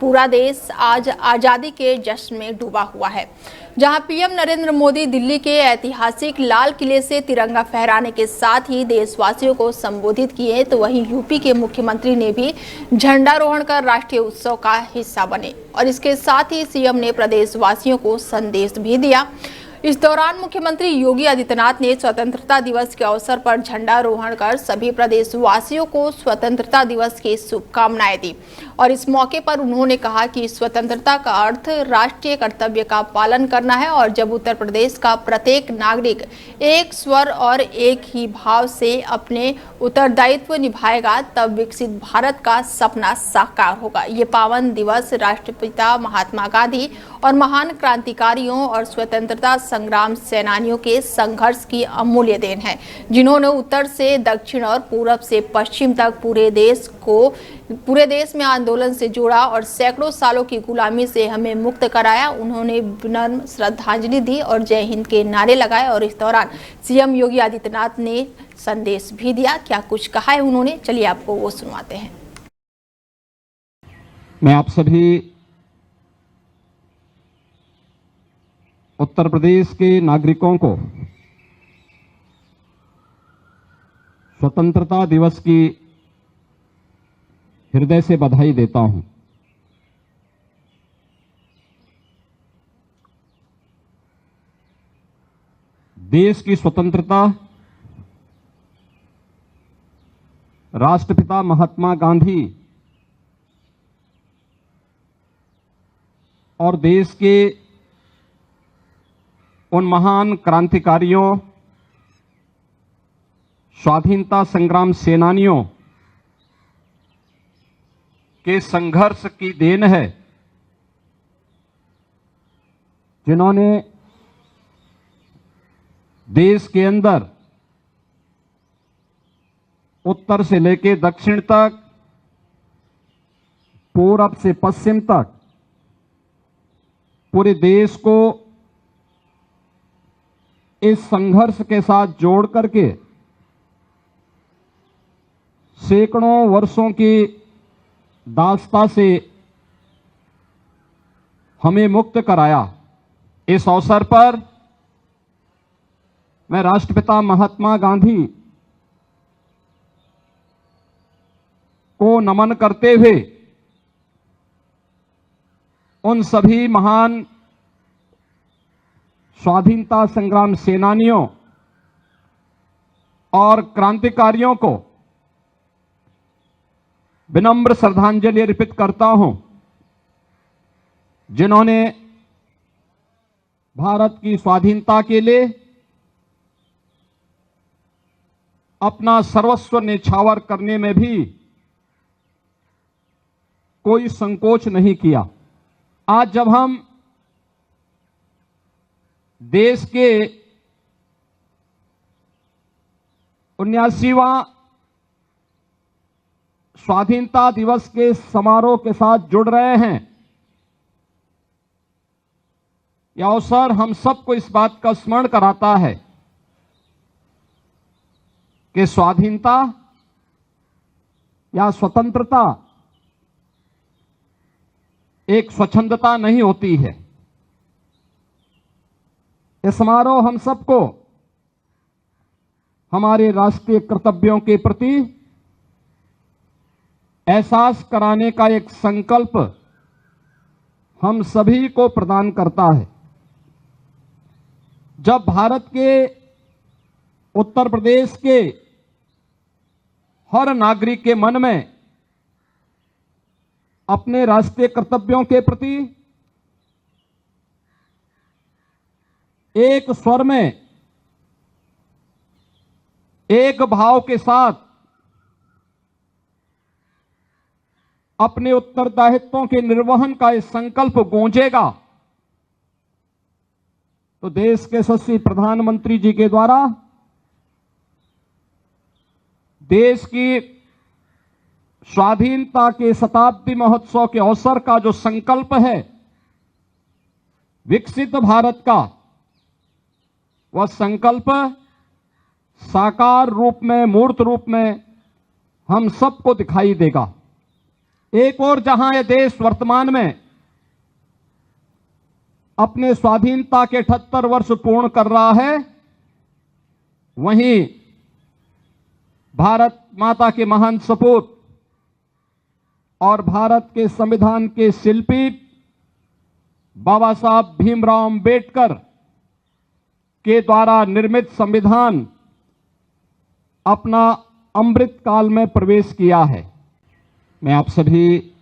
पूरा देश आज आजादी के जश्न में डूबा हुआ है। जहां पीएम नरेंद्र मोदी दिल्ली के ऐतिहासिक लाल किले से तिरंगा फहराने के साथ ही देशवासियों को संबोधित किए, तो वहीं यूपी के मुख्यमंत्री ने भी झंडारोहण कर राष्ट्रीय उत्सव का हिस्सा बने और इसके साथ ही सीएम ने प्रदेशवासियों को संदेश भी दिया। इस दौरान मुख्यमंत्री योगी आदित्यनाथ ने स्वतंत्रता दिवस के अवसर पर झंडारोहण कर सभी प्रदेशवासियों को स्वतंत्रता दिवस की शुभकामनाएं दी और इस मौके पर उन्होंने कहा कि स्वतंत्रता का अर्थ राष्ट्रीय कर्तव्य का पालन करना है और जब उत्तर प्रदेश का प्रत्येक नागरिक एक स्वर और एक ही भाव से अपने उत्तरदायित्व निभाएगा, तब विकसित भारत का सपना साकार होगा। ये पावन दिवस राष्ट्रपिता महात्मा गांधी और महान क्रांतिकारियों और स्वतंत्रता संग्राम सेनानियों के संघर्ष की अमूल्य देन है, जिन्होंने उत्तर से दक्षिण और पूरब से पश्चिम तक पूरे देश में आंदोलन से जोड़ा और सैकड़ों सालों की गुलामी से हमें मुक्त कराया। उन्होंने विनम्र श्रद्धांजलि दी और जय हिंद के नारे लगाए और इस दौरान सीएम योगी आदित्यनाथ ने संदेश भी दिया। क्या कुछ कहा है उन्होंने, चलिए आपको वो सुनवाते हैं। मैं आप सभी उत्तर प्रदेश के नागरिकों को स्वतंत्रता दिवस की हृदय से बधाई देता हूं। देश की स्वतंत्रता राष्ट्रपिता महात्मा गांधी और देश के उन महान क्रांतिकारियों, स्वाधीनता संग्राम सेनानियों के संघर्ष की देन है, जिन्होंने देश के अंदर उत्तर से लेकर दक्षिण तक, पूरब से पश्चिम तक पूरे देश को इस संघर्ष के साथ जोड़ करके सैकड़ों वर्षों की दास्ता से हमें मुक्त कराया। इस अवसर पर मैं राष्ट्रपिता महात्मा गांधी को नमन करते हुए उन सभी महान स्वाधीनता संग्राम सेनानियों और क्रांतिकारियों को विनम्र श्रद्धांजलि अर्पित करता हूं, जिन्होंने भारत की स्वाधीनता के लिए अपना सर्वस्व न्यौछावर करने में भी कोई संकोच नहीं किया। आज जब हम देश के 79वां स्वाधीनता दिवस के समारोह के साथ जुड़ रहे हैं, यह अवसर हम सबको इस बात का स्मरण कराता है कि स्वाधीनता या स्वतंत्रता एक स्वच्छंदता नहीं होती है। यह समारोह हम सबको हमारे राष्ट्रीय कर्तव्यों के प्रति एहसास कराने का एक संकल्प हम सभी को प्रदान करता है। जब भारत के उत्तर प्रदेश के हर नागरिक के मन में अपने राष्ट्रीय कर्तव्यों के प्रति एक स्वर में, एक भाव के साथ अपने उत्तरदायित्वों के निर्वहन का इस संकल्प गूंजेगा, तो देश के यशस्वी प्रधानमंत्री जी के द्वारा देश की स्वाधीनता के शताब्दी महोत्सव के अवसर का जो संकल्प है विकसित भारत का, वह संकल्प साकार रूप में, मूर्त रूप में हम सबको दिखाई देगा। एक और जहां यह देश वर्तमान में अपने स्वाधीनता के 78 वर्ष पूर्ण कर रहा है, वहीं भारत माता के महान सपूत और भारत के संविधान के शिल्पी बाबा साहब भीमराव अंबेडकर के द्वारा निर्मित संविधान अपना अमृत काल में प्रवेश किया है। मैं आप सभी